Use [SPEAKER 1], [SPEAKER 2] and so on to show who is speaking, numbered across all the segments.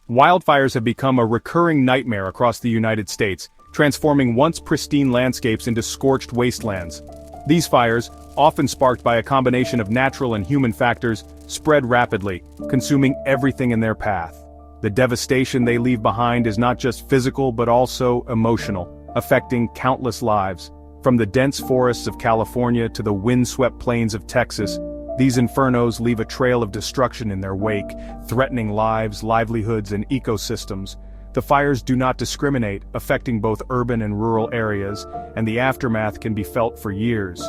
[SPEAKER 1] Wildfires have become a recurring nightmare across the United States, transforming once pristine landscapes into scorched wastelands. These fires, often sparked by a combination of natural and human factors, spread rapidly, consuming everything in their path. The devastation they leave behind is not just physical but also emotional, affecting countless lives. From the dense forests of California to the windswept plains of Texas, these infernos leave a trail of destruction in their wake, threatening lives, livelihoods, and ecosystems. The fires do not discriminate, affecting both urban and rural areas, and the aftermath can be felt for years.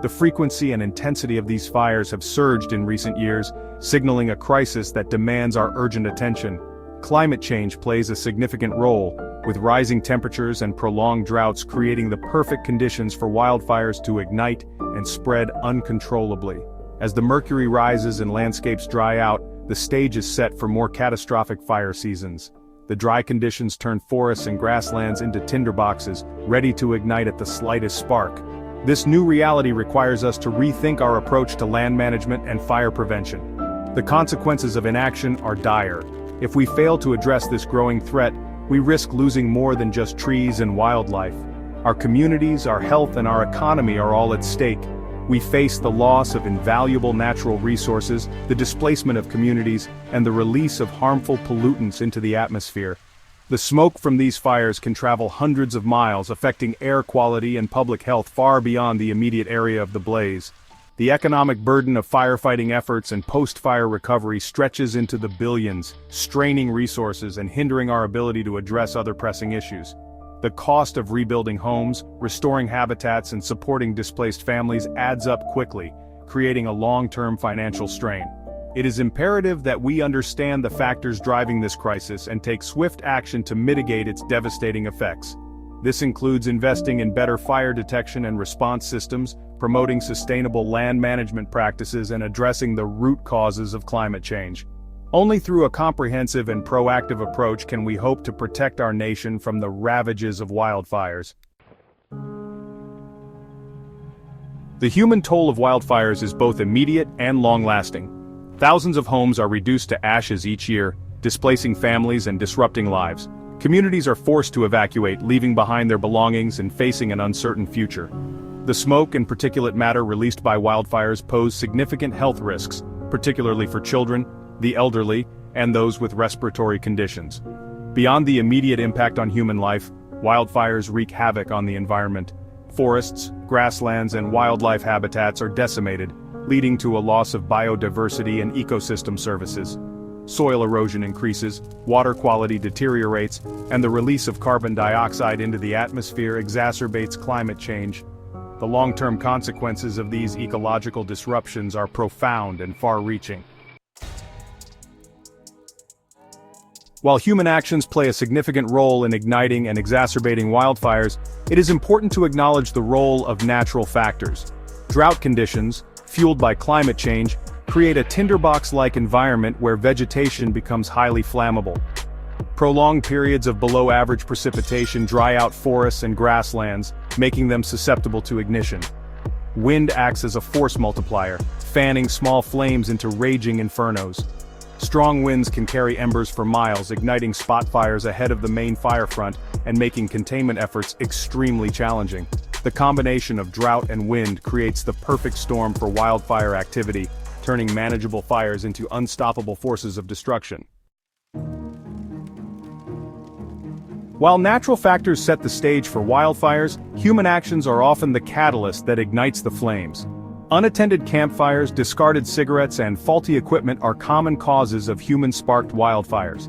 [SPEAKER 1] The frequency and intensity of these fires have surged in recent years, signaling a crisis that demands our urgent attention. Climate change plays a significant role, with rising temperatures and prolonged droughts creating the perfect conditions for wildfires to ignite and spread uncontrollably. As the mercury rises and landscapes dry out, the stage is set for more catastrophic fire seasons. The dry conditions turn forests and grasslands into tinderboxes, ready to ignite at the slightest spark. This new reality requires us to rethink our approach to land management and fire prevention. The consequences of inaction are dire. If we fail to address this growing threat, we risk losing more than just trees and wildlife. Our communities, our health, and our economy are all at stake. We face the loss of invaluable natural resources, the displacement of communities, and the release of harmful pollutants into the atmosphere. The smoke from these fires can travel hundreds of miles, affecting air quality and public health far beyond the immediate area of the blaze. The economic burden of firefighting efforts and post-fire recovery stretches into the billions, straining resources and hindering our ability to address other pressing issues. The cost of rebuilding homes, restoring habitats, and supporting displaced families adds up quickly, creating a long-term financial strain. It is imperative that we understand the factors driving this crisis and take swift action to mitigate its devastating effects. This includes investing in better fire detection and response systems, promoting sustainable land management practices, and addressing the root causes of climate change. Only through a comprehensive and proactive approach can we hope to protect our nation from the ravages of wildfires. The human toll of wildfires is both immediate and long-lasting. Thousands of homes are reduced to ashes each year, displacing families and disrupting lives. Communities are forced to evacuate, leaving behind their belongings and facing an uncertain future. The smoke and particulate matter released by wildfires pose significant health risks, particularly for children, the elderly, and those with respiratory conditions. Beyond the immediate impact on human life, wildfires wreak havoc on the environment. Forests, grasslands, and wildlife habitats are decimated, leading to a loss of biodiversity and ecosystem services. Soil erosion increases, water quality deteriorates, and the release of carbon dioxide into the atmosphere exacerbates climate change. The long-term consequences of these ecological disruptions are profound and far-reaching. While human actions play a significant role in igniting and exacerbating wildfires, it is important to acknowledge the role of natural factors. Drought conditions, fueled by climate change, create a tinderbox-like environment where vegetation becomes highly flammable. Prolonged periods of below-average precipitation dry out forests and grasslands, making them susceptible to ignition. Wind acts as a force multiplier, fanning small flames into raging infernos. Strong winds can carry embers for miles, igniting spot fires ahead of the main fire front and making containment efforts extremely challenging. The combination of drought and wind creates the perfect storm for wildfire activity, turning manageable fires into unstoppable forces of destruction. While natural factors set the stage for wildfires, human actions are often the catalyst that ignites the flames. Unattended campfires, discarded cigarettes, and faulty equipment are common causes of human-sparked wildfires.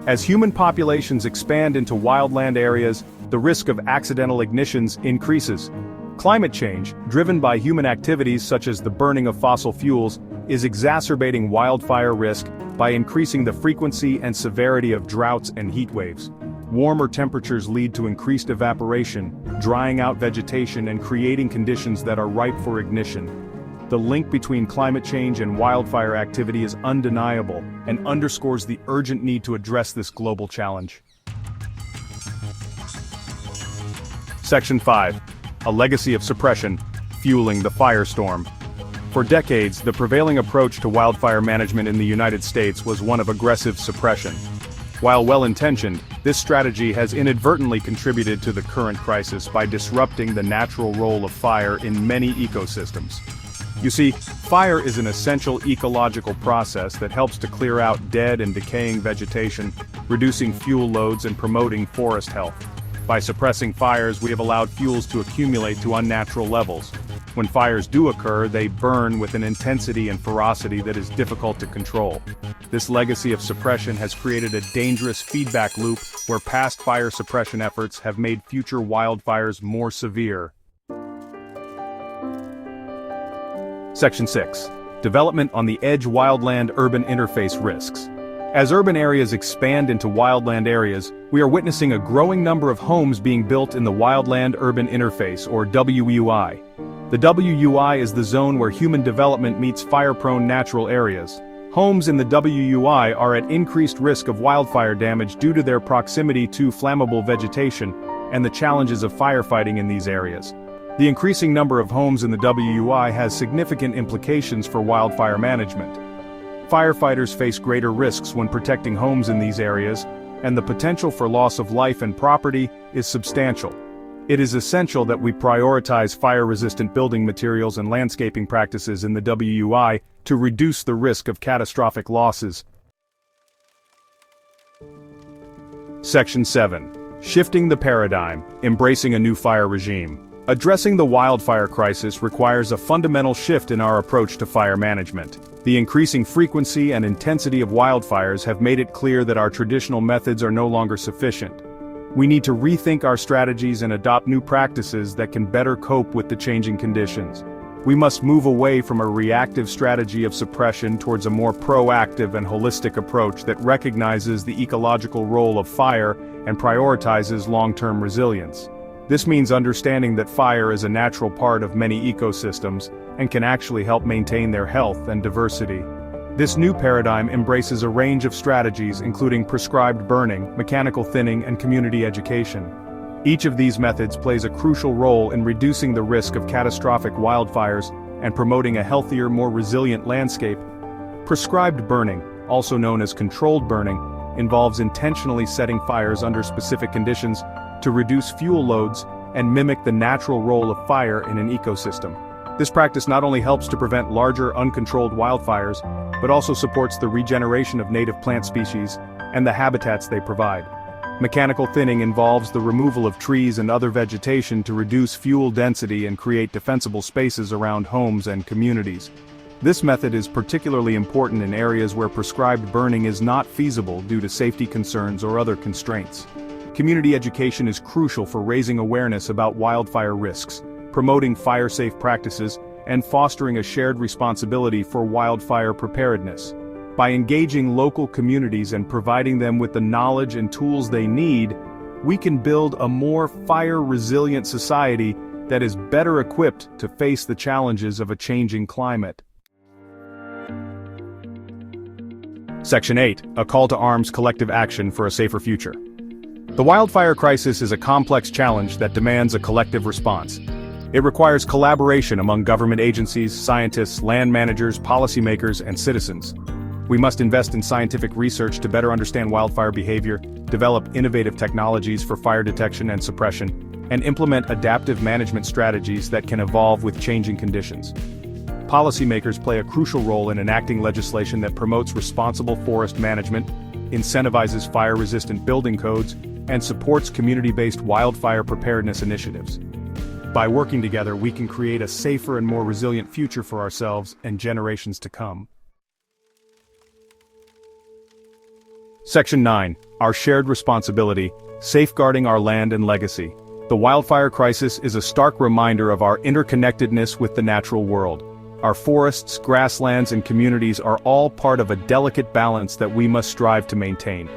[SPEAKER 1] As human populations expand into wildland areas, the risk of accidental ignitions increases. Climate change, driven by human activities such as the burning of fossil fuels, is exacerbating wildfire risk by increasing the frequency and severity of droughts and heat waves. Warmer temperatures lead to increased evaporation, drying out vegetation and creating conditions that are ripe for ignition. The link between climate change and wildfire activity is undeniable and underscores the urgent need to address this global challenge. Section 5. A legacy of suppression, fueling the firestorm. For decades, the prevailing approach to wildfire management in the United States was one of aggressive suppression. While well-intentioned, this strategy has inadvertently contributed to the current crisis by disrupting the natural role of fire in many ecosystems. You see, fire is an essential ecological process that helps to clear out dead and decaying vegetation, reducing fuel loads and promoting forest health. By suppressing fires, we have allowed fuels to accumulate to unnatural levels. When fires do occur, they burn with an intensity and ferocity that is difficult to control. This legacy of suppression has created a dangerous feedback loop where past fire suppression efforts have made future wildfires more severe. Section 6. Development on the edge wildland-urban interface risks. As urban areas expand into wildland areas, we are witnessing a growing number of homes being built in the wildland-urban interface, or WUI. The WUI is the zone where human development meets fire-prone natural areas. Homes in the WUI are at increased risk of wildfire damage due to their proximity to flammable vegetation and the challenges of firefighting in these areas. The increasing number of homes in the WUI has significant implications for wildfire management. Firefighters face greater risks when protecting homes in these areas, and the potential for loss of life and property is substantial. It is essential that we prioritize fire-resistant building materials and landscaping practices in the WUI to reduce the risk of catastrophic losses. Section 7. Shifting the paradigm, embracing a new fire regime. Addressing the wildfire crisis requires a fundamental shift in our approach to fire management. The increasing frequency and intensity of wildfires have made it clear that our traditional methods are no longer sufficient. We need to rethink our strategies and adopt new practices that can better cope with the changing conditions. We must move away from a reactive strategy of suppression towards a more proactive and holistic approach that recognizes the ecological role of fire and prioritizes long-term resilience. This means understanding that fire is a natural part of many ecosystems and can actually help maintain their health and diversity. This new paradigm embraces a range of strategies including prescribed burning, mechanical thinning, and community education. Each of these methods plays a crucial role in reducing the risk of catastrophic wildfires and promoting a healthier, more resilient landscape. Prescribed burning, also known as controlled burning, involves intentionally setting fires under specific conditions to reduce fuel loads and mimic the natural role of fire in an ecosystem. This practice not only helps to prevent larger uncontrolled wildfires, but also supports the regeneration of native plant species and the habitats they provide. Mechanical thinning involves the removal of trees and other vegetation to reduce fuel density and create defensible spaces around homes and communities. This method is particularly important in areas where prescribed burning is not feasible due to safety concerns or other constraints. Community education is crucial for raising awareness about wildfire risks, promoting fire-safe practices, and fostering a shared responsibility for wildfire preparedness. By engaging local communities and providing them with the knowledge and tools they need, we can build a more fire-resilient society that is better equipped to face the challenges of a changing climate. Section 8. A call to arms: collective action for a safer future. The wildfire crisis is a complex challenge that demands a collective response. It requires collaboration among government agencies, scientists, land managers, policymakers, and citizens. We must invest in scientific research to better understand wildfire behavior, develop innovative technologies for fire detection and suppression, and implement adaptive management strategies that can evolve with changing conditions. Policymakers play a crucial role in enacting legislation that promotes responsible forest management, incentivizes fire-resistant building codes, and supports community-based wildfire preparedness initiatives. By working together, we can create a safer and more resilient future for ourselves and generations to come. Section 9. Our shared responsibility: safeguarding our land and legacy. The wildfire crisis is a stark reminder of our interconnectedness with the natural world. Our forests, grasslands, and communities are all part of a delicate balance that we must strive to maintain.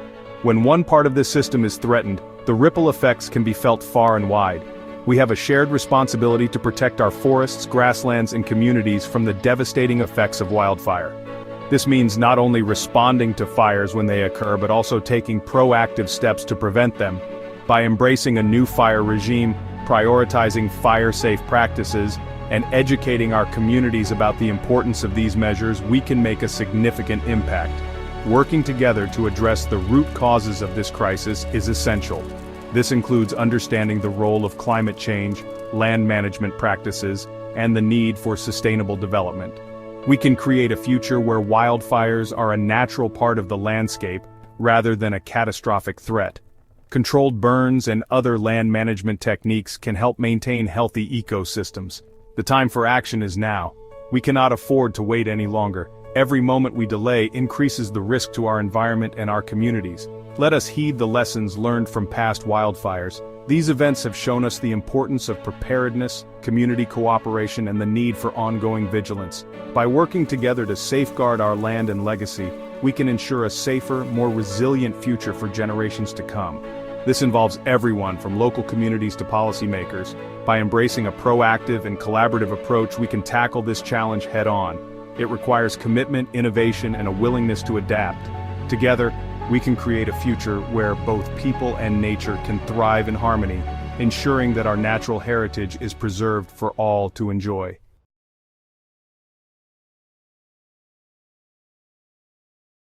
[SPEAKER 1] When one part of this system is threatened, the ripple effects can be felt far and wide. We have a shared responsibility to protect our forests, grasslands, and communities from the devastating effects of wildfire. This means not only responding to fires when they occur, but also taking proactive steps to prevent them. By embracing a new fire regime, prioritizing fire-safe practices, and educating our communities about the importance of these measures, we can make a significant impact. Working together to address the root causes of this crisis is essential. This includes understanding the role of climate change, land management practices, and the need for sustainable development. We can create a future where wildfires are a natural part of the landscape rather than a catastrophic threat. Controlled burns and other land management techniques can help maintain healthy ecosystems. The time for action is now. We cannot afford to wait any longer. Every moment we delay increases the risk to our environment and our communities. Let us heed the lessons learned from past wildfires. These events have shown us the importance of preparedness, community cooperation, and the need for ongoing vigilance. By working together to safeguard our land and legacy, we can ensure a safer, more resilient future for generations to come. This involves everyone from local communities to policymakers. By embracing a proactive and collaborative approach, we can tackle this challenge head-on. It requires commitment, innovation, and a willingness to adapt. Together, we can create a future where both people and nature can thrive in harmony, ensuring that our natural heritage is preserved for all to enjoy.